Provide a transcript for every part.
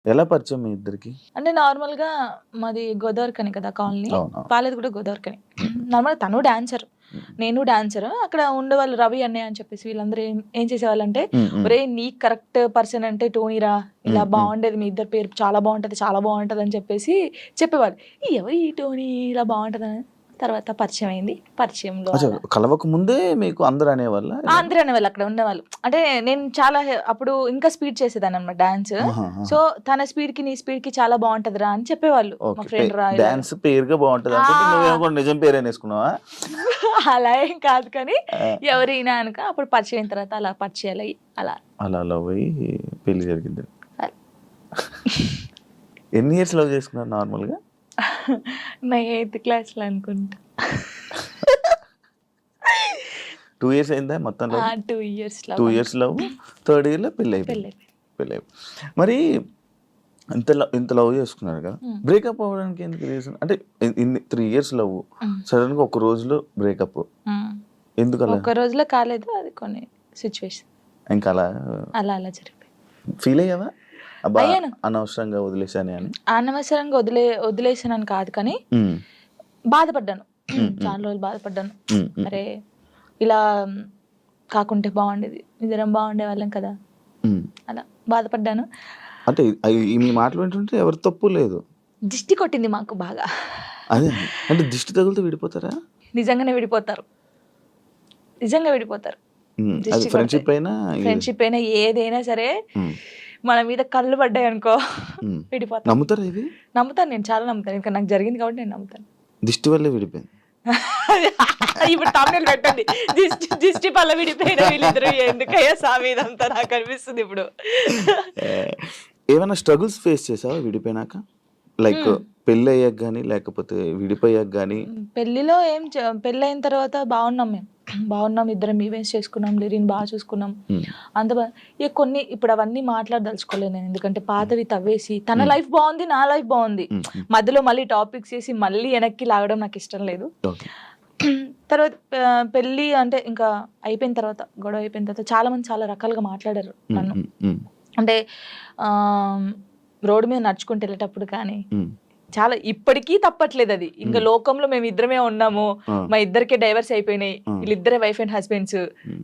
ఎలా పరిచయం మీ ఇద్దరికి? అంటే నార్మల్‌గా మాది గోదావరిఖని కదా కాలనీ. అవునవును. పాలేది కూడా గోదావరిఖని. నార్మల్‌గా తను డాన్సర్. నేను డాన్సర్. అక్కడ ఉండేవాళ్ళు రవి అన్నయ్య అని చెప్పేసి వీళ్ళందరూ ఏం చేసేవాళ్ళంటే, ఒరేయ్ నీకు కరెక్ట్ పర్సన్ అంటే టోనీరా. ఇలా బాగుండేది మీ ఇద్దరి పేరు చాలా బాగుంటది, చాలా బాగుంటది అని చెప్పేసి చెప్పేవాళ్ళు. ఎవరు ఈ టోనీ ఇలా బాగుంటదని తర్వాత పరిచయం అయింది. పరిచయంలో అచ్చా, కలవక ముందే మీకు అందరూ అనేవాళ్ళా? అందరూ అనేవాళ్ళు అక్కడ ఉండేవాళ్ళు. అంటే నేను చాలా అప్పుడు ఇంకా స్పీడ్ చేసేదాన్ని అనమాట డాన్స్. సో తన స్పీడ్ కి నీ స్పీడ్ కి చాలా బాగుంటదిరా అని చెప్పేవాళ్ళు మా ఫ్రెండ్ రా. డాన్స్ పేరుగా బాగుంటది అనుకుంటే నువ్వేమో కూడా నిజం పేరు అనేసుకున్నావా? అలా ఏం కాదు కానీ ఎవరైనా అనుక అప్పుడు పరిచయం అయిన తర్వాత అలా పరిచయాలు అయ్యి అలా అలా లవ్ అయ్యి పెళ్లి జరిగింది. ఎన్ని ఇయర్స్ లవ్ చేసుకున్నారు నార్మల్గా? నా 8th క్లాస్లో అనుకుంటా. 2 years అయిందా మొత్తం love? 2 years 2 years love, 3rd year లో పెళ్ళి అయిపోయింది. మరి ఇంత లవ్ చేసుకున్నారు కదా, బ్రేకప్ అవ్వడానికి ఎందుకు రీజన్? అంటే 3 years లవ్, సడన్ గా ఒక రోజులో బ్రేకప్ ఎందుకు? అలా ఒక రోజులో కాలేదు, అది కొన్ని సిచ్యువేషన్ ఇంకా అలా అలా అలా జరిగిపోయింది. ఫీల్ అయ్యావా? అబ్బా అయ్యాను. అనవసరంగా వదిలేసానే అని? అనవసరంగా వదిలేసానని కాదు కానీ బాధపడ్డాను. చాలా రోజులు బాధపడ్డాను. అరే ఇలా కాకుంటే బాగుండేది, ఇద్దరం బాగుండే వాళ్ళం కదా, అలా బాధపడ్డాను. అంటే మీ మాటలు వింటుంటే ఎవరి తప్పు లేదు. దిష్టి కొట్టింది మాకు బాగా. అదే అంటే దిష్టి తగులుతూ విడిపోతారా? నిజంగానే విడిపోతారు, నిజంగా విడిపోతారు. ఫ్రెండ్షిప్ అయినా ఫ్రెండ్షిప్ అయినా ఏదైనా సరే మన మీద కళ్ళు పడ్డాయి అనుకో విడిపోతాను. నమ్ముతారా ఇది? నమ్ముతాను, నేను చాలా నమ్ముతాను. ఇంకా నాకు జరిగింది కాబట్టి నేను నమ్ముతాను. దిష్టి వల్లే విడిపోయింది. ఇప్పుడు తమిళ పెట్టండి, దిష్టి పల్ల విడిపోయిన వీళ్ళిద్దరు ఎందుకయ్యా సామి ఇదంతా నాకు అనిపిస్తుంది ఇప్పుడు. ఏమైనా స్ట్రగుల్స్ ఫేస్ చేసావా విడిపోయినాక? లైక్ పెళ్ళి అయ్యాక కానీ లేకపోతే విడిపోయాక కానీ? పెళ్లిలో పెళ్ళి అయిన తర్వాత బాగున్నాం, మేము బాగున్నాం, ఇద్దరం ఈవెంట్స్ చేసుకున్నాం, లిరిన్ బాగా చూసుకున్నాం, అంత ఇక కొన్ని ఇప్పుడు అవన్నీ మాట్లాడదలుచుకోలేదు నేను, ఎందుకంటే పాతవి తవ్వేసి తన లైఫ్ బాగుంది, నా లైఫ్ బాగుంది, మధ్యలో మళ్ళీ టాపిక్స్ చేసి మళ్ళీ వెనక్కి లాగడం నాకు ఇష్టం లేదు. తర్వాత పెళ్ళి అంటే ఇంకా అయిపోయిన తర్వాత, గొడవ అయిపోయిన తర్వాత చాలా మంది చాలా రకాలుగా మాట్లాడారు నన్ను. అంటే రోడ్డు మీద నడుచుకుంటూ వెళ్ళేటప్పుడు కానీ చాలా, ఇప్పటికీ తప్పట్లేదు అది. ఇంకా లోకంలో మేము ఇద్దరమే ఉన్నాము, మా ఇద్దరికే డైవర్స్ అయిపోయినాయి, వీళ్ళిద్దరే వైఫ్ అండ్ హస్బెండ్స్,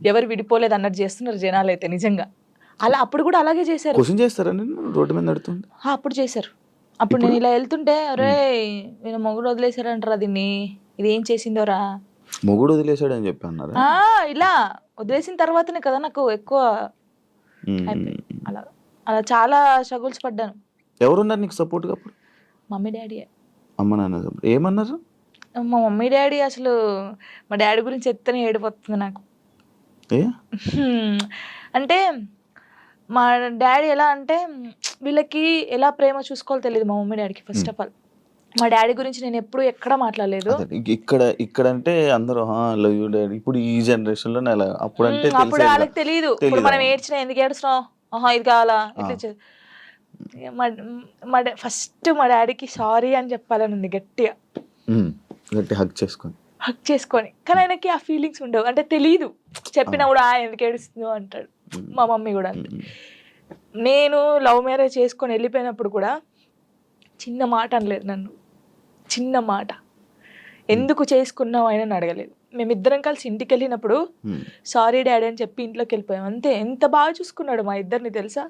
ఎవరు విడిపోలేదు అన్నట్టు చేస్తున్నారు జనాలు అయితే. నిజంగా అలా అప్పుడు కూడా అలాగే చేశారు. రోడ్డు మీద నడుతుంది అప్పుడు చేశారు. అప్పుడు నేను ఇలా వెళ్తుంటే, అరే నేను మొగుడు వదిలేశారంటారా దీన్ని, ఇది ఏం చేసిందోరా, మొగుడు వదిలేశాడు అని చెప్పి అన్నారా? ఇలా వదిలేసిన తర్వాతనే కదా నాకు ఎక్కువ అలా అలా చాలా స్ట్రగుల్స్ పడ్డాను. ఎవరున్నారు నీకు సపోర్ట్గా అప్పుడు? Mummy daddy. అమ్మ నాన్న ఏమన్నారు? మా మమ్మీ డాడీ అసలు, మా డాడీ గురించి ఎత్తనే ఏడిపోతుంది నాకు. అంటే మా డాడీ ఎలా అంటే, వీళ్ళకి ఎలా ప్రేమ చూసుకోవాలో తెలియదు మా మమ్మీ డాడీకి. ఫస్ట్ ఆఫ్ ఆల్ మా డాడీ గురించి నేను ఎప్పుడు ఎక్కడ మాట్లాడలేదు. ఇక్కడ అంటే అందరూ లవ్ యూ డాడీ, ఇప్పుడు ఈ జనరేషన్ లో అప్పుడు అంటే అప్పుడు వాళ్ళకి తెలియదు. ఇప్పుడు మనం ఏడ్చినా ఎందుకు ఏడుస్తున్నావు, ఇది కావాలా, ఇట్లా ఫస్ట్ మా డాడీకి సారీ అని చెప్పాలని ఉంది గట్టిగా, హగ్ చేసుకొని. కానీ ఆయనకి ఆ ఫీలింగ్స్ ఉండవు, అంటే తెలియదు. చెప్పినా కూడా ఎందుకు ఏడుస్తుందో అంటాడు. మా మమ్మీ కూడా అంతే. నేను లవ్ మ్యారేజ్ చేసుకొని వెళ్ళిపోయినప్పుడు కూడా చిన్న మాట అనలేదు నన్ను, చిన్న మాట. ఎందుకు చేసుకున్నావు ఆయన అడగలేదు. మేమిద్దరం కలిసి ఇంటికి వెళ్ళినప్పుడు సారీ డాడీ అని చెప్పి ఇంట్లోకి వెళ్ళిపోయాం అంతే. ఎంత బాగా చూసుకున్నాడు మా ఇద్దరిని తెలుసా,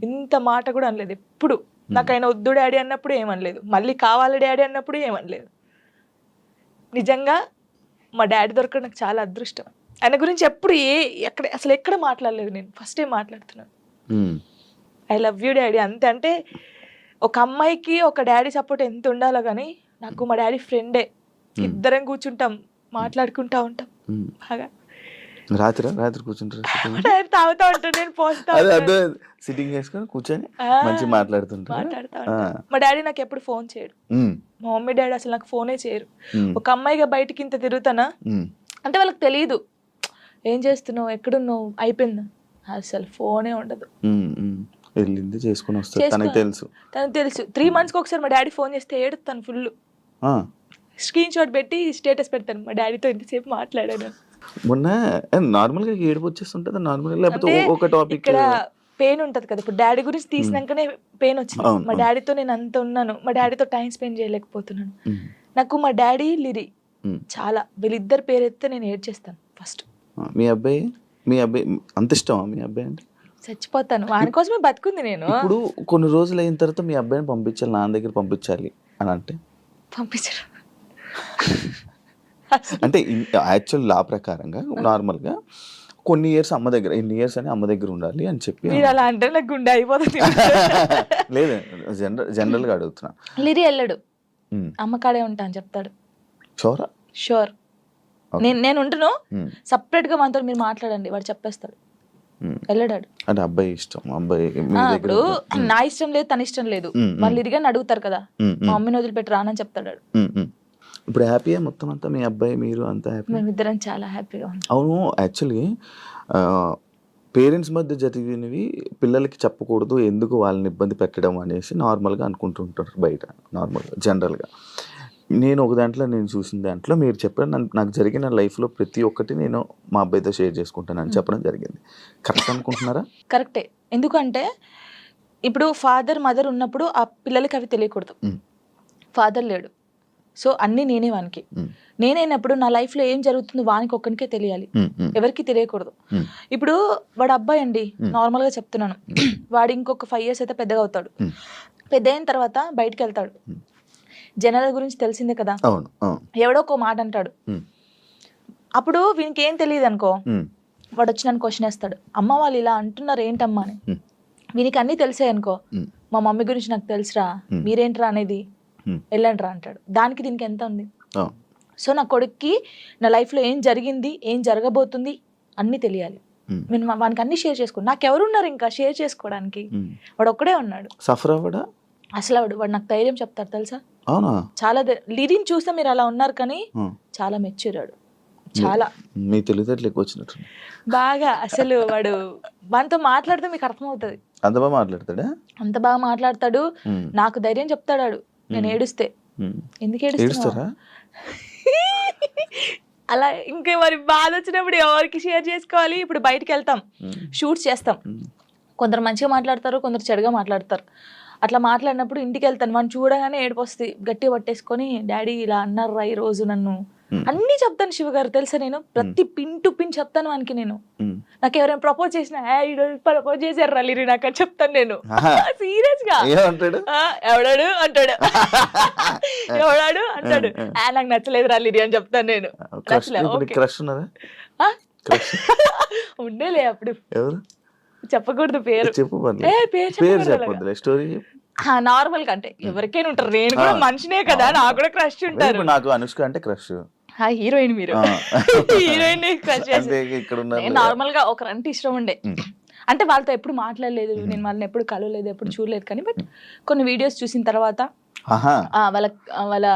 ఇంత మాట కూడా అనలేదు ఎప్పుడు. నాకు ఆయన వద్దు డాడీ అన్నప్పుడు ఏమనలేదు, మళ్ళీ కావాలి డాడీ అన్నప్పుడు ఏమనలేదు. నిజంగా మా డాడీ దొరకడం నాకు చాలా అదృష్టం. ఆయన గురించి ఎప్పుడు అసలు ఎక్కడ మాట్లాడలేదు నేను, ఫస్ట్ టైం మాట్లాడుతున్నాను. ఐ లవ్ యూ డాడీ అంతే. అంటే ఒక అమ్మాయికి ఒక డాడీ సపోర్ట్ ఎంత ఉండాలో కానీ నాకు మా డాడీ ఫ్రెండే. ఇద్దరం కూర్చుంటాం, మాట్లాడుకుంటా ఉంటాం బాగా. రాత్రి కూర్చుంటారు, తాగుతా ఉంటాను, నేను పోస్తా సిట్టింగ్ చేసుకొని కూర్చొని మంచి మాట్లాడుతా ఉంటాను. మా డాడీ నాకు ఎప్పుడు ఫోన్ చేయడు, మా మమ్మీ డాడీ అసలు నాకు ఫోనే చేయరు. ఒక అమ్మాయిగా బయటికి ఇంత తిరుగుతానా అంటే వాళ్ళకి తెలియదు, ఏం చేస్తున్నావు, ఎక్కడున్నావు, అయిపోయిందా, అసలు ఫోనే ఉండదు. వెళ్ళింది చేసుకుని వస్తుంది, తనకు తెలుసు. 3 months ఒకసారి మా డాడీ ఫోన్ చేస్తే ఏడుతాను ఫుల్, స్క్రీన్ షాట్ పెట్టి స్టేటస్ పెడతాను, మా డాడీతో ఇంతసేపు మాట్లాడాను. మొన్న నార్మల్ గా ఏడుపు వచ్చేస్తుంటది నార్మల్, లేకపోతే ఒక టాపిక్ ఇక్కడ పెయిన్ ఉంటది కదా, ఇప్పుడు డాడీ గురించి తీసినాకనే పెయిన్ వచ్చింది. అవును, మా డాడీతో నేను అంత ఉన్నాను, మా డాడీతో టైం స్పెండ్ చేయలేకపోతున్నాను. నాకు మా డాడీ లిరి చాలా, వీళ్ళిద్దరు పేరు ఎత్తే నేను ఏడ్చేస్తాను ఫస్ట్. మీ అబ్బాయి అంత ఇష్టమా మీ అబ్బాయి అంటే? చచ్చిపోతాను, వాని కోసమే బతుకుంది నేను. ఇప్పుడు కొన్ని రోజులు అయిన తర్వాత మీ అబ్బాయిని పంపించాలి, నాన్న దగ్గర పంపించాలి అని అంటే పంపించరు. అంటే యాక్చువల్ లా ప్రకారంగా నార్మల్గా కొన్ని ఇయర్స్ అమ్మ దగ్గర, ఎన్ని ఇయర్స్ అని అమ్మ దగ్గర ఉండాలి అని చెప్పి. మీరు అలా అంటే నాకు గుండె అయిపోతుంది. లేదు, జనరల్గా అడుగుతున్నా. లిరి వెళ్ళడు, అమ్మ కాడే ఉంటా అని చెప్తాడు. షోరా? షూర్. నేను ఉంటును, సపరేట్ గా మనతో మీరు మాట్లాడండి, వాడు చెప్పేస్తాడు. వెళ్ళడాడు. అంటే అబ్బాయి ఇష్టం, అబ్బాయి ఇప్పుడు నా ఇష్టం లేదు, తన ఇష్టం లేదు, వాళ్ళు ఇరిగాని అడుగుతారు కదా, మా మమ్మీని వదిలిపెట్టి రానని చెప్తాడు. ఇప్పుడు హ్యాపీయా మొత్తం అంతా, మీ అబ్బాయి మీరు అంతా హ్యాపీ? మేమిద్దరం చాలా హ్యాపీగా ఉన్నాం. అవును, యాక్చువల్లీ పేరెంట్స్ మధ్య జరిగినవి పిల్లలకి చెప్పకూడదు, ఎందుకు వాళ్ళని ఇబ్బంది పెట్టడం అనేసి నార్మల్గా అనుకుంటుంటారు బయట, నార్మల్గా జనరల్గా. నేను ఒక దాంట్లో నేను చూసిన దాంట్లో మీరు చెప్పారు, నాకు జరిగిన లైఫ్లో ప్రతి ఒక్కటి నేను మా అబ్బాయితో షేర్ చేసుకుంటానని చెప్పడం జరిగింది. కరెక్ట్ అనుకుంటున్నారా? కరెక్టే. ఎందుకంటే ఇప్పుడు ఫాదర్ మదర్ ఉన్నప్పుడు ఆ పిల్లలకి అవి తెలియకూడదు. ఫాదర్ లేడు, సో అన్నీ నేనే వానికి. నేనైనప్పుడు నా లైఫ్లో ఏం జరుగుతుందో వానికి ఒక్కనికే తెలియాలి, ఎవరికి తెలియకూడదు. ఇప్పుడు వాడు అబ్బాయి అండి, నార్మల్గా చెప్తున్నాను, వాడు ఇంకొక 5 years అయితే పెద్దగా అవుతాడు. పెద్ద అయిన తర్వాత బయటకు వెళ్తాడు, జనాల గురించి తెలిసిందే కదా, ఎవడో ఒక మాట అంటాడు. అప్పుడు వీనికి ఏం తెలియదు అనుకో, వాడు వచ్చి నన్ను క్వశ్చన్ వేస్తాడు, అమ్మ వాళ్ళు ఇలా అంటున్నారు ఏంటమ్మా అని. వీనికి అన్నీ తెలిసాయి అనుకో, మా మమ్మీ గురించి నాకు తెలుసురా, మీరేంట్రా అనేది, వెళ్ళండిరా అంటాడు. దానికి దీనికి ఎంత ఉంది? సో నా కొడుక్కి నా లైఫ్లో ఏం జరిగింది, ఏం జరగబోతుంది అన్నీ తెలియాలి. నేను వానికి అన్ని షేర్ చేసుకోండి, నాకెవరున్నారు ఇంకా షేర్ చేసుకోవడానికి, వాడు ఒక్కడే ఉన్నాడు. సఫర్ అవ్వడా అసలు వాడు నాకు ధైర్యం చెప్తాడు తెలుసా. అవునా? చాలా లిరిని చూస్తే మీరు అలా ఉన్నారు కానీ చాలా మెచ్యూరాడు, చాలా. మీ తెలివితేటలు ఎక్కువ వచ్చినట్టు బాగా. అసలు వాడు వానితో మాట్లాడితే మీకు అర్థమవుతుంది, అంత బాగా మాట్లాడతాడా? అంత బాగా మాట్లాడతాడు. నాకు ధైర్యం చెప్తాడు నేను ఏడుస్తే. ఎందుకు ఏడుస్తారా అలా? ఇంకా మరి బాధ వచ్చినప్పుడు ఎవరికి షేర్ చేసుకోవాలి? ఇప్పుడు బయటికి వెళ్తాం, షూట్స్ చేస్తాం, కొందరు మంచిగా మాట్లాడతారు, కొందరు చెడుగా మాట్లాడతారు. అట్లా మాట్లాడినప్పుడు ఇంటికి వెళ్తాను, మనం చూడగానే ఏడుపు వస్తుంది, గట్టిగా పట్టేసుకొని డాడీ ఇలా అన్నారా ఈ రోజు నన్ను అన్నీ చెప్తాను. శివ గారు తెలుసా, నేను ప్రతి పిన్ టు పిన్ చెప్తాను వానికి. నేను నాకు ఎవరైనా ప్రపోజ్ చేసినా, ప్రపోజ్ చేశారు లిరి నాకు అని చెప్తాను నేను, సీరియస్ గా. ఎవడాడు అంటాడు, ఎవడాడు అంటాడు, నాకు నచ్చలేదు లిరి అని చెప్తాను నేను. ఉండేలే అప్పుడు, చెప్పకూడదు పేరు, నార్మల్ గా అంటే ఎవరికైనా ఉంటారు, నేను కూడా మనిషినే కదా, నాకు కూడా క్రష్ ఉంటారు. నాకు అనుష్క అంటే క్రష్, హీరోయిన్ మీరు హీరోయిన్ క్రష్ చేసి. నార్మల్ గా ఒకరంటే ఇష్టం ఉండే, అంటే వాళ్ళతో ఎప్పుడు మాట్లాడలేదు, నేను వాళ్ళని ఎప్పుడు కలవలేదు, ఎప్పుడు చూడలేదు, కానీ బట్ కొన్ని వీడియోస్ చూసిన తర్వాత వాళ్ళ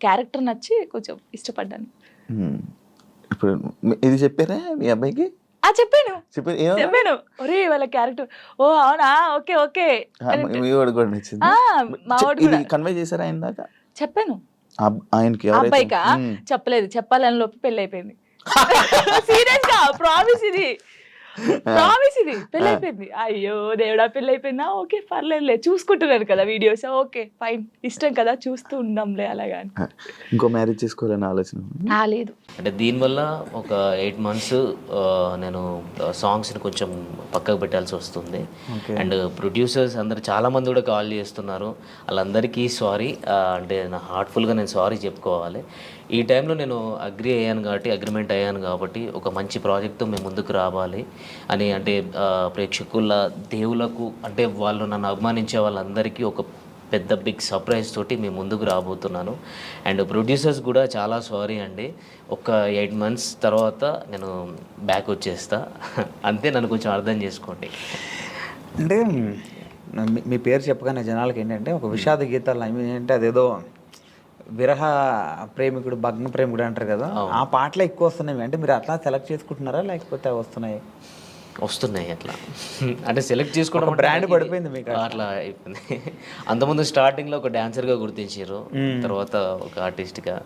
క్యారెక్టర్ నచ్చి కొంచెం ఇష్టపడ్డాను. ఇప్పుడు ఇది చెప్పారా మీ అబ్బాయికి? చెప్పాను, ఒరే వాళ్ళ క్యారెక్టర్, ఓ అవునా, ఓకే ఓకే. చెప్పాను ఆయనకి, అబ్బాయికా చెప్పలేదు, చెప్పాలని లోపు పెళ్లి అయిపోయింది. సీరియస్ గా ప్రామిస్, ఇది ప్రామిస్, ఇది పెళ్లి అయిపోయింది. అయ్యో దేవుడా, పెళ్లి అయిపోయిందా, ఓకే పర్లేదులే, చూసుకుంటున్నారు కదా వీడియోస్, ఓకే ఫైన్, ఇష్టం కదా చూస్తూ ఉందాంలే అలాగా. ఇంకో మ్యారేజ్ చేసుకోవాలని ఆలోచన లేదు. అంటే దీనివల్ల ఒక 8 months నేను సాంగ్స్ని కొంచెం పక్కకు పెట్టాల్సి వస్తుంది. అండ్ ప్రొడ్యూసర్స్ అందరు చాలామంది కూడా కాల్ చేస్తున్నారు, వాళ్ళందరికీ సారీ. అంటే నా హార్ట్ఫుల్గా నేను సారీ చెప్పుకోవాలి. ఈ టైంలో నేను అగ్రిమెంట్ అయ్యాను కాబట్టి ఒక మంచి ప్రాజెక్ట్తో మేము ముందుకు రావాలి అని, అంటే ప్రేక్షకుల దేవులకు, అంటే వాళ్ళు నన్ను అభిమానించే వాళ్ళందరికీ ఒక పెద్ద బిగ్ సర్ప్రైజ్ తోటి మేము ముందుకు రాబోతున్నాను. అండ్ ప్రొడ్యూసర్స్ కూడా చాలా సారీ అండి, ఒక 8 months తర్వాత నేను బ్యాక్ వచ్చేస్తా, అంతే, నన్ను కొంచెం అర్థం చేసుకోండి. అంటే మీ పేరు చెప్పగానే జనాలకి ఏంటంటే ఒక విషాద గీతాలు, ఏంటంటే అదేదో విరహ ప్రేమికుడు, భగ్న ప్రేమికుడు అంటారు కదా, ఆ పాటలు ఎక్కువ వస్తున్నాయి. అంటే మీరు అట్లా సెలెక్ట్ చేసుకుంటున్నారా, లేకపోతే వస్తున్నాయి? అట్లా అంటే సెలెక్ట్ చేసుకోవడం బ్రాండ్ పడిపోయింది మీకు, అట్లా అయిపోయింది. అంతకుముందు స్టార్టింగ్లో ఒక డాన్సర్గా గుర్తించారు, తర్వాత ఒక ఆర్టిస్ట్గా.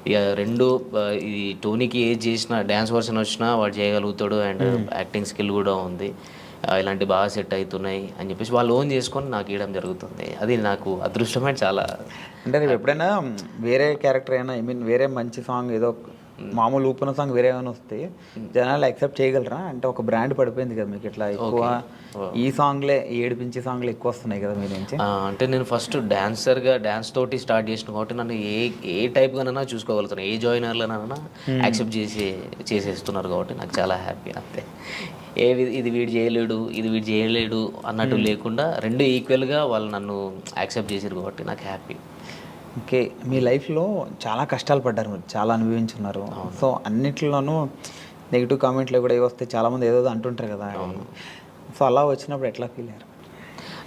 ఇక రెండు, ఈ టోనీకి ఏజ్ చేసిన డ్యాన్స్ వర్షన్ వచ్చినా వాడు చేయగలుగుతాడు, అండ్ యాక్టింగ్ స్కిల్ కూడా ఉంది. ఇలాంటి బాగా సెట్ అవుతున్నాయి అని చెప్పేసి వాళ్ళు ఓన్ చేసుకొని నాకు ఇవ్వడం జరుగుతుంది. అది నాకు అదృష్టమే చాలా. అంటే రేపు ఎప్పుడైనా వేరే క్యారెక్టర్ అయినా వేరే మంచి సాంగ్ ఏదో మామూలు ఊపిన సాంగ్ వేరే ఏమైనా వస్తే జనాలు యాక్సెప్ట్ చేయగలరా? అంటే ఒక బ్రాండ్ పడిపోయింది కదా మీకు, ఇట్లా ఎక్కువ ఈ సాంగ్లే ఏడిపించే సాంగ్లే ఎక్కువ వస్తున్నాయి కదా మీ నుంచి. అంటే నేను ఫస్ట్ డాన్సర్గా డాన్స్ తోటి స్టార్ట్ చేసిన కాబట్టి నన్ను ఏ టైప్గానైనా చూసుకోగలుగుతాను, ఏ జాయినర్లనైనా యాక్సెప్ట్ చేసేస్తున్నారు కాబట్టి నాకు చాలా హ్యాపీ. అంతే, ఇది వీడు చేయలేడు, ఇది వీడు చేయలేడు అన్నట్టు లేకుండా రెండు ఈక్వల్గా వాళ్ళు నన్ను యాక్సెప్ట్ చేసారు కాబట్టి నాకు హ్యాపీ. ఓకే, మీ లైఫ్లో చాలా కష్టాలు పడ్డారు మీరు, చాలా అనుభవించున్నారు. సో అన్నిట్లోనూ నెగిటివ్ కామెంట్లు కూడా వస్తే చాలామంది ఏదో అంటుంటారు కదా. సో అలా వచ్చినప్పుడు ఎట్లా ఫీల్ అయ్యారు?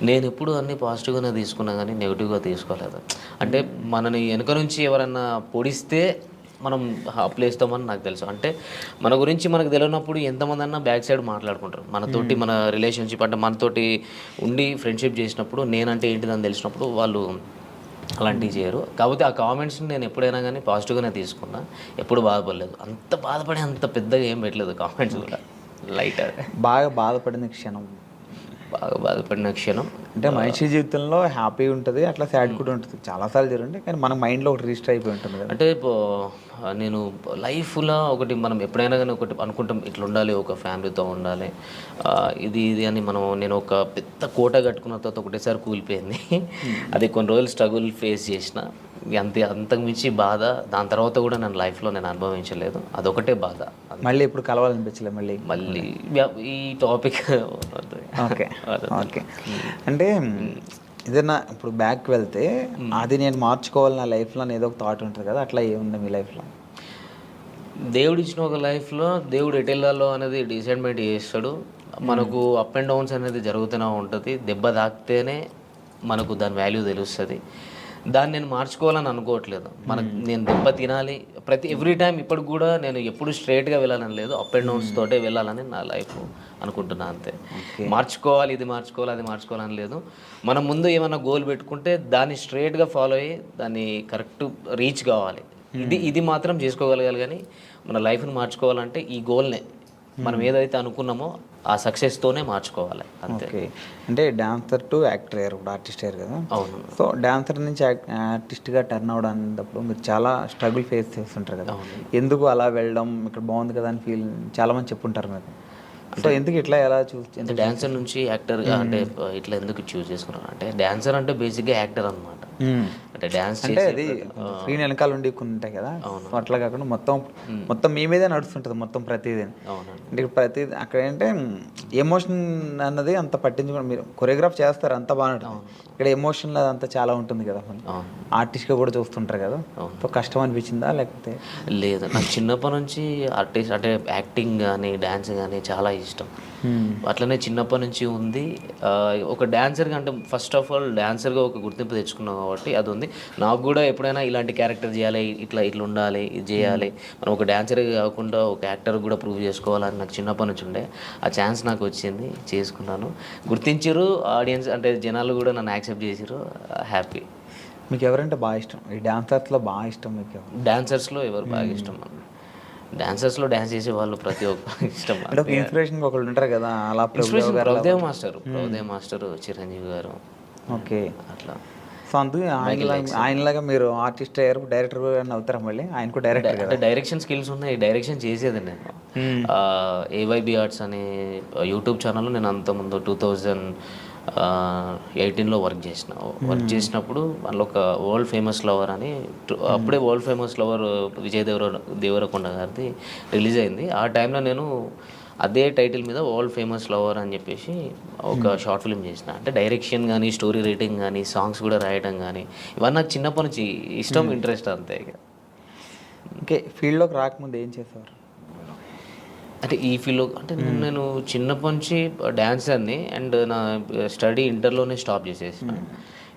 నేను ఎప్పుడు అన్నీ పాజిటివ్గానే తీసుకున్నా కానీ నెగిటివ్గా తీసుకోలేదు. అంటే మనని వెనుక నుంచి ఎవరన్నా పొడిస్తే మనం అప్లేస్తామని నాకు తెలుసు. అంటే మన గురించి మనకు తెలియనప్పుడు ఎంతమంది అన్నా బ్యాక్ సైడ్ మాట్లాడుకుంటారు మనతోటి, మన రిలేషన్షిప్ అంటే మనతోటి ఉండి ఫ్రెండ్షిప్ చేసినప్పుడు నేనంటే ఏంటిదని తెలిసినప్పుడు వాళ్ళు అలాంటివి చేయరు. కాకపోతే ఆ కామెంట్స్ని నేను ఎప్పుడైనా కానీ పాజిటివ్గానే తీసుకున్నా, ఎప్పుడు బాధపడలేదు. అంత బాధపడి అంత పెద్దగా ఏం పెట్టలేదు కామెంట్స్ కూడా, లైట్. బాగా బాధపడిన క్షణం అంటే మనిషి జీవితంలో హ్యాపీ ఉంటుంది, అట్లా సాడ్ కూడా ఉంటుంది, చాలాసార్లు జరుగుతుంది. కానీ మన మైండ్లో ఒకటి రిజిస్టర్ అయిపోయి ఉంటుంది కదా. అంటే నేను లైఫ్లో ఒకటి మనం ఎప్పుడైనా కానీ ఒకటి అనుకుంటాం, ఇట్లా ఉండాలి, ఒక ఫ్యామిలీతో ఉండాలి, ఇది అని నేను ఒక పెద్ద కోట కట్టుకున్న తర్వాత ఒకటేసారి కూలిపోయింది. అది కొన్ని రోజులు స్ట్రగుల్ ఫేస్ చేసిన, అంతకు మించి బాధ దాని తర్వాత కూడా నేను లైఫ్లో నేను అనుభవించలేదు. అదొకటే బాధ. మళ్ళీ ఇప్పుడు కలవాలనిపించలేదు మళ్ళీ ఈ టాపిక్. ఓకే ఓకే, అంటే ఏదైనా ఇప్పుడు బ్యాక్ వెళ్తే అది నేను మార్చుకోవాలి నా లైఫ్లో ఏదో ఒక థాట్ ఉంటుంది కదా, అట్లా ఏముంది మీ లైఫ్లో? దేవుడు ఇచ్చిన ఒక లైఫ్లో దేవుడు ఎటు వెళ్ళాలో అనేది డిసైడ్మెంట్ చేస్తాడు. మనకు అప్ అండ్ డౌన్స్ అనేది జరుగుతూనే ఉంటుంది. దెబ్బ తాకితేనే మనకు దాని వాల్యూ తెలుస్తుంది. దాన్ని నేను మార్చుకోవాలని అనుకోవట్లేదు. నేను దెబ్బ తినాలి ఎవ్రీ టైం. ఇప్పుడు కూడా నేను ఎప్పుడు స్ట్రైట్గా వెళ్ళాలని లేదు, అప్ అండ్ డౌన్స్ తోటే వెళ్ళాలని నా లైఫ్ అనుకుంటున్నా. అంతే, మార్చుకోవాలి, ఇది మార్చుకోవాలి, అది మార్చుకోవాలని లేదు. మనం ముందు ఏమైనా గోల్ పెట్టుకుంటే దాన్ని స్ట్రైట్గా ఫాలో అయ్యి దాన్ని కరెక్ట్ రీచ్ కావాలి. ఇది మాత్రం చేసుకోగలగాలి. కానీ మన లైఫ్ని మార్చుకోవాలంటే ఈ గోల్నే మనం ఏదైతే అనుకున్నామో ఆ సక్సెస్తోనే మార్చుకోవాలి. అంతే. అంటే డాన్సర్ టు యాక్టర్ అయ్యారు, ఇప్పుడు ఆర్టిస్ట్ అయ్యారు కదా. అవును. సో డాన్సర్ నుంచి ఆర్టిస్ట్గా టర్న్ అవడం అనేటప్పుడు మీరు చాలా స్ట్రగుల్ ఫేస్ చేస్తుంటారు కదా. ఎందుకు అలా వెళ్ళడం, ఇక్కడ బాగుంది కదా అని ఫీల్ చాలామంది చెప్పుంటారు మీరు. సో ఎందుకు ఇట్లా ఎలా చూసి డాన్సర్ నుంచి యాక్టర్గా అంటే ఇట్లా ఎందుకు చూస్ చేసుకున్నాను అంటే, డాన్సర్ అంటే బేసిక్గా యాక్టర్ అనమాట. అంటే డాన్స్ అంటే అది స్క్రీన్ వెనకాల ఉండి కొన్ని ఉంటాయి కదా, అట్లా కాకుండా మొత్తం మీ మీదే నడుస్తుంటుంది మొత్తం ప్రతిదీ. అంటే ప్రతిదీ అక్కడ ఏంటంటే ఎమోషన్ అన్నది అంత పట్టించుకోండి. మీరు కొరియోగ్రాఫ్ చేస్తారు అంత బాగుంటుంది, ఇక్కడ ఎమోషన్ అంతా చాలా ఉంటుంది కదా. ఆర్టిస్ట్గా కూడా చూస్తుంటారు కదా. సో కష్టం అనిపించిందా లేకపోతే? లేదు, నాకు చిన్నప్పటి నుంచి ఆర్టిస్ట్ అంటే యాక్టింగ్ కానీ డ్యాన్స్ కానీ చాలా ఇష్టం. అట్లనే చిన్నప్పటి నుంచి ఉంది. ఒక డాన్సర్గా అంటే ఫస్ట్ ఆఫ్ ఆల్ డాన్సర్గా ఒక గుర్తింపు తెచ్చుకున్నాం కాబట్టి అది ఉంది. నాకు కూడా ఎప్పుడైనా ఇలాంటి క్యారెక్టర్ చేయాలి, ఇట్లా ఉండాలి, ఇది చేయాలి, మనం ఒక డాన్సర్గా కాకుండా ఒక యాక్టర్ కూడా ప్రూవ్ చేసుకోవాలని నాకు చిన్నప్పటి నుంచి ఉండే. ఆ ఛాన్స్ నాకు వచ్చింది, చేసుకున్నాను. గుర్తించారు ఆడియన్స్, అంటే జనాలు కూడా నన్ను యాక్సెప్ట్ చేసారు. హ్యాపీ. మీకు ఎవరంటే బాగా ఇష్టం? ఈ డాన్సర్స్లో బాగా ఇష్టం మీకు? డాన్సర్స్లో ఎవరు బాగా ఇష్టం? డాన్సర్స్లో డాన్స్ చేసే వాళ్ళు ప్రతి ఒక్కరు ఇష్టం. అంటే ఇన్స్పిరేషన్ ఒకళ్ళు ఉంటారు కదా, అలా ప్రభుదేవ్ మాస్టర్, చిరంజీవి గారు. ఓకే, అట్లా. సో అందుకే ఆయనలాగా మీరు ఆర్టిస్ట్ అయ్యారు, డైరెక్టర్ అవుతారా మళ్ళీ? ఆయన కూడా డైరెక్టర్ కదా. డైరెక్షన్ స్కిల్స్ ఉన్నాయి, డైరెక్షన్ చేసేది నేను. ఏవైబి ఆర్ట్స్ అనే యూట్యూబ్ ఛానల్లో నేను అంతకుముందు 2018లో వర్క్ చేసినప్పుడు అందులో ఒక వరల్డ్ ఫేమస్ లవర్ అని, అప్పుడే world famous lover Vijay Deverakonda గారిది రిలీజ్ అయింది. ఆ టైంలో నేను అదే టైటిల్ మీద వరల్డ్ ఫేమస్ లవర్ అని చెప్పేసి ఒక షార్ట్ ఫిల్మ్ చేసిన. అంటే డైరెక్షన్ కానీ, స్టోరీ రైటింగ్ కానీ, సాంగ్స్ కూడా రాయడం కానీ, ఇవన్నీ నాకు చిన్నప్పటి నుంచి ఇష్టం, ఇంట్రెస్ట్ అంతే. ఓకే, ఫీల్డ్లోకి రాకముందు ఏం చేసేవారు? అంటే ఈ ఫీల్డ్లో అంటే నేను చిన్నప్పటి నుంచి డ్యాన్సర్ని, అండ్ నా స్టడీ ఇంటర్లోనే స్టాప్ చేసేసిన.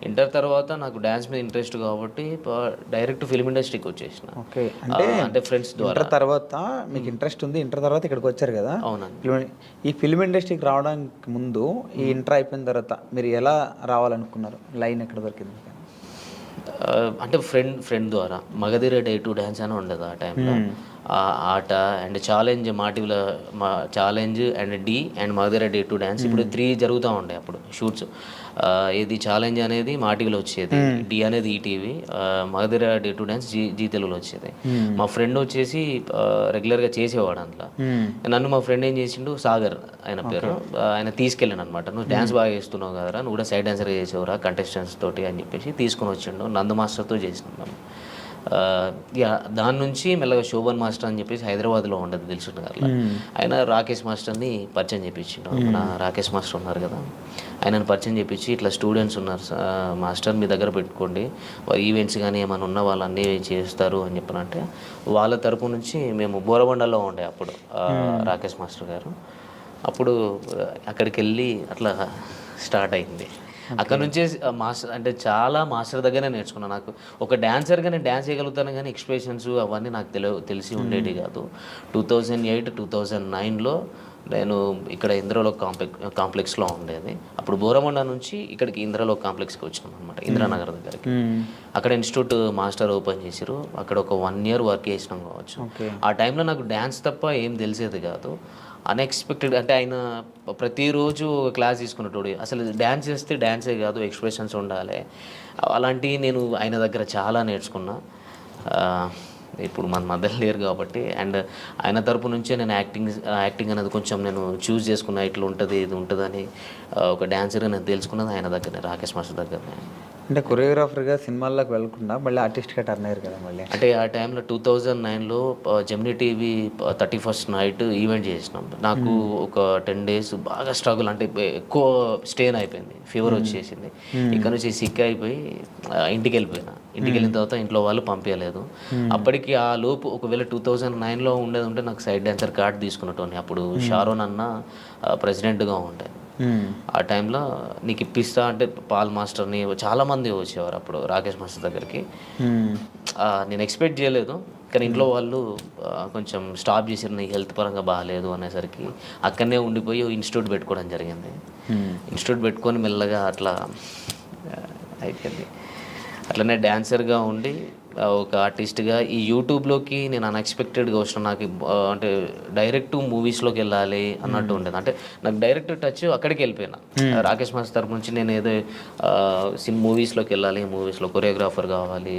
ఇంటర్ తర్వాత నాకు డ్యాన్స్ మీద ఇంట్రెస్ట్ కాబట్టి డైరెక్ట్ ఫిల్మ్ ఇండస్ట్రీకి వచ్చేసిన. ఓకే, అంటే ఫ్రెండ్స్ ద్వారా. ఇంటర్ తర్వాత మీకు ఇంట్రెస్ట్ ఉంది, ఇంటర్ తర్వాత ఇక్కడికి వచ్చారు కదా. అవునండి. ఈ ఫిల్మ్ ఇండస్ట్రీకి రావడానికి ముందు, ఈ ఇంటర్ అయిపోయిన తర్వాత మీరు ఎలా రావాలనుకున్నారు? లైన్ ఎక్కడ దొరికింది? అంటే ఫ్రెండ్ ద్వారా మగధీర డే 2 డ్యాన్స్ అని ఉండదు ఆ టైంలో. Aata and challenge challenge and Dhee and Magadheera day to dance ఇప్పుడు 3 జరుగుతూ ఉండే అప్పుడు షూట్స్. ఇది ఛాలెంజ్ అనేది మా టీవీలో వచ్చేది, డి అనేది ETV, Magadheera day to dance Zee తెలుగులో వచ్చేది. మా ఫ్రెండ్ వచ్చేసి రెగ్యులర్గా చేసేవాడు అందులో. నన్ను మా ఫ్రెండ్ ఏం చేసిండు, సాగర్ ఆయన పేరు, ఆయన తీసుకెళ్ళాను అనమాట. నువ్వు డ్యాన్స్ బాగా చేస్తున్నావు కదరా, నువ్వు కూడా సైడ్ డాన్సర్గా చేసేవరా కంటెస్టెంట్స్ తోటి అని చెప్పేసి తీసుకొని వచ్చిండు. నందు మాస్టర్తో చేసినాం. దాని నుంచి మెల్లగా శోభన్ మాస్టర్ అని చెప్పేసి హైదరాబాద్లో ఉండదు దిల్సుఖ్ నగర్లో, ఆయన రాకేష్ మాస్టర్ని పరిచయం చేయించిండు. మన రాకేష్ మాస్టర్ ఉన్నారు కదా, ఆయనను పరిచయం చేయించి ఇట్లా స్టూడెంట్స్ ఉన్నారు మాస్టర్, మీ దగ్గర పెట్టుకోండి, ఈవెంట్స్ కానీ ఏమైనా ఉన్న వాళ్ళు అన్నీ చేస్తారు అని చెప్పనంటే, వాళ్ళ తరపు నుంచి మేము బోరబండలో ఉండే అప్పుడు రాకేష్ మాస్టర్ గారు. అప్పుడు అక్కడికి వెళ్ళి అట్లా స్టార్ట్ అయింది. అక్కడ నుంచే మాస్టర్ అంటే చాలా మాస్టర్ దగ్గరనే నేర్చుకున్నాను. నాకు ఒక డాన్సర్గా నేను డ్యాన్స్ చేయగలుగుతాను కానీ ఎక్స్ప్రెషన్స్ అవన్నీ నాకు తెలిసి ఉండేవి కాదు. 2008, 2009లో నేను ఇక్కడ ఇంద్రలోక్ కాంప్లెక్స్లో ఉండేది. అప్పుడు బోరమండ నుంచి ఇక్కడికి ఇంద్రలోక్ కాంప్లెక్స్కి వచ్చినాం అనమాట, ఇంద్రానగర్ దగ్గరికి. అక్కడ ఇన్స్టిట్యూట్ మాస్టర్ ఓపెన్ చేసారు. అక్కడ ఒక 1 year వర్క్ చేసినాం కావచ్చు. ఆ టైంలో నాకు డ్యాన్స్ తప్ప ఏం తెలిసేది కాదు. అన్ఎక్స్పెక్టెడ్ అంటే ఆయన ప్రతిరోజు క్లాస్ తీసుకున్నట్టు, అసలు డ్యాన్స్ చేస్తే డ్యాన్సే కాదు ఎక్స్ప్రెషన్స్ ఉండాలి, అలాంటివి నేను ఆయన దగ్గర చాలా నేర్చుకున్నా. ఇప్పుడు మన మధ్యలో లేరు కాబట్టి, అండ్ ఆయన తరపు నుంచే నేను యాక్టింగ్ అనేది కొంచెం నేను చూస్ చేసుకున్నా, ఇట్లా ఉంటుంది ఇది ఉంటుందని. ఒక డ్యాన్సర్గా నేను తెలుసుకున్నది ఆయన దగ్గరనే, రాకేష్ మాస్టర్ దగ్గరనే. అంటే కొరియోగ్రాఫర్గా సినిమాల్లోకి వెళ్ళకుండా మళ్ళీ ఆర్టిస్ట్గా టర్న్ అయ్యారు కదా మళ్ళీ. అంటే ఆ టైంలో 2009లో Gemini TV 31st night event చేసినాం. నాకు ఒక 10 days బాగా స్ట్రగుల్, అంటే ఎక్కువ స్టేన్ అయిపోయింది, ఫీవర్ వచ్చేసింది. ఇక్కడ నుంచి సిక్ అయిపోయి ఇంటికి వెళ్ళిపోయినా. ఇంటికి వెళ్ళిన తర్వాత ఇంట్లో వాళ్ళు పంపించలేదు. అప్పటికి ఆ లోపు ఒకవేళ 2009లో ఉండేది ఉంటే నాకు సైడ్ డాన్సర్ కార్డ్ తీసుకున్నట్టు. అప్పుడు షారోన్ అన్న ప్రెసిడెంట్గా ఉండే. ఆ టైంలో నీకు ఇప్పిస్తా అంటే పాల్ మాస్టర్ని చాలామంది వచ్చేవారు అప్పుడు రాకేష్ మాస్టర్ దగ్గరికి. నేను ఎక్స్పెక్ట్ చేయలేదు, కానీ ఇంట్లో వాళ్ళు కొంచెం స్టాప్ చేసారు, నీ హెల్త్ పరంగా బాగాలేదు అనేసరికి అక్కడనే ఉండిపోయి ఇన్స్టిట్యూట్ పెట్టుకోవడం జరిగింది. ఇన్స్టిట్యూట్ పెట్టుకొని మెల్లగా అట్లా అయిపోయింది. అట్లనే డ్యాన్సర్గా ఉండి ఒక ఆర్టిస్ట్గా ఈ యూట్యూబ్లోకి నేను అన్ఎక్స్పెక్టెడ్గా వచ్చిన. నాకు అంటే డైరెక్ట్ మూవీస్లోకి వెళ్ళాలి అన్నట్టు ఉండేది. అంటే నాకు డైరెక్ట్ టచ్ అక్కడికి వెళ్ళిపోయినా. రాకేష్ మాస్టర్ తరపు నుంచి నేను ఏదో మూవీస్లోకి వెళ్ళాలి, మూవీస్లో కొరియోగ్రాఫర్ కావాలి,